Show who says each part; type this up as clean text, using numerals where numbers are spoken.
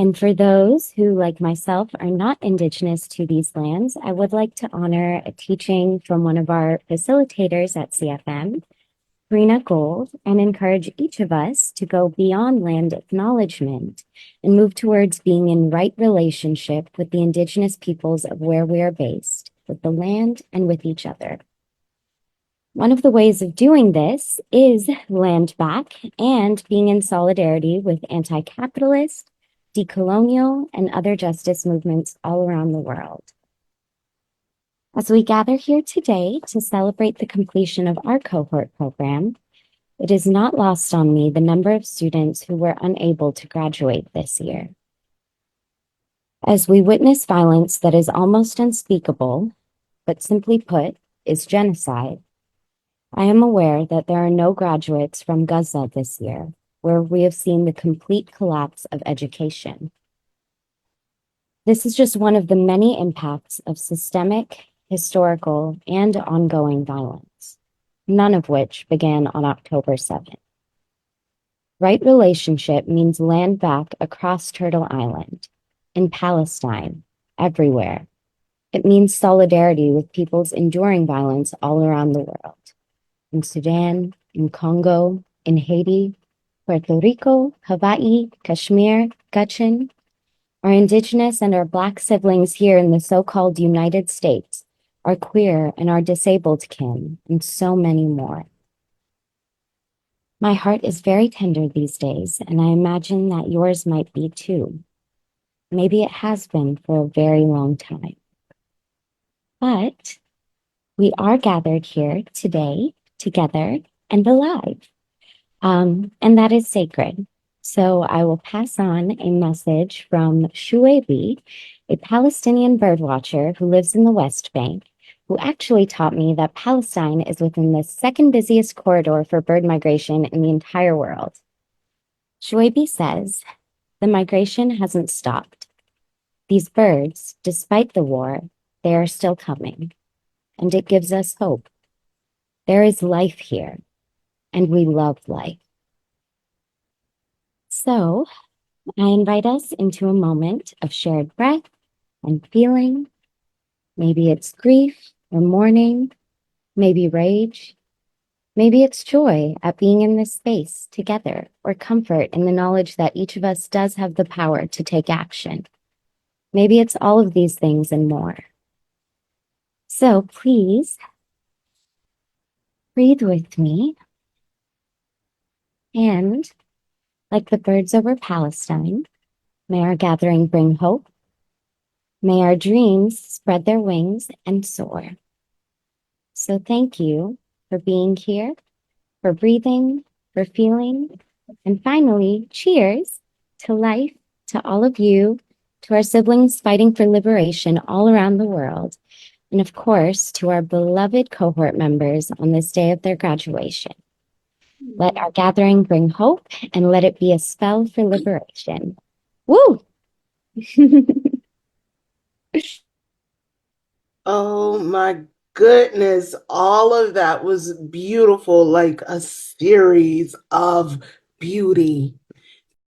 Speaker 1: And for those who, like myself, are not indigenous to these lands, I would like to honor a teaching from one of our facilitators at CFM, Karina Gold, and encourage each of us to go beyond land acknowledgement and move towards being in right relationship with the indigenous peoples of where we are based, with the land and with each other. One of the ways of doing this is land back and being in solidarity with anti-capitalist, decolonial, and other justice movements all around the world. As we gather here today to celebrate the completion of our cohort program, it is not lost on me the number of students who were unable to graduate this year. As we witness violence that is almost unspeakable, but simply put, is genocide, I am aware that there are no graduates from Gaza this year, where we have seen the complete collapse of education. This is just one of the many impacts of systemic, historical, and ongoing violence, none of which began on October 7th. Right relationship means land back across Turtle Island, in Palestine, everywhere. It means solidarity with peoples enduring violence all around the world. In Sudan, in Congo, in Haiti, Puerto Rico, Hawaii, Kashmir, Gachin, our indigenous and our Black siblings here in the so-called United States, our queer and our disabled kin, and so many more. My heart is very tender these days, and I imagine that yours might be too. Maybe it has been for a very long time. But we are gathered here today, together and alive. And that is sacred. So I will pass on a message from Shuaibi, a Palestinian birdwatcher who lives in the West Bank, who actually taught me that Palestine is within the second busiest corridor for bird migration in the entire world. Shuaibi says, the migration hasn't stopped. These birds, despite the war, they are still coming, and it gives us hope. There is life here, and we love life. So I invite us into a moment of shared breath and feeling. Maybe it's grief or mourning, maybe rage. Maybe it's joy at being in this space together, or comfort in the knowledge that each of us does have the power to take action. Maybe it's all of these things and more. So please breathe with me, and like the birds over Palestine, may our gathering bring hope. May our dreams spread their wings and soar. So thank you for being here, for breathing, for feeling, and finally, cheers to life, to all of you, to our siblings fighting for liberation all around the world, and of course, to our beloved cohort members on this day of their graduation. Let our gathering bring hope, and let it be a spell for liberation. Woo!
Speaker 2: Oh my goodness, all of that was beautiful, like a series of beauty.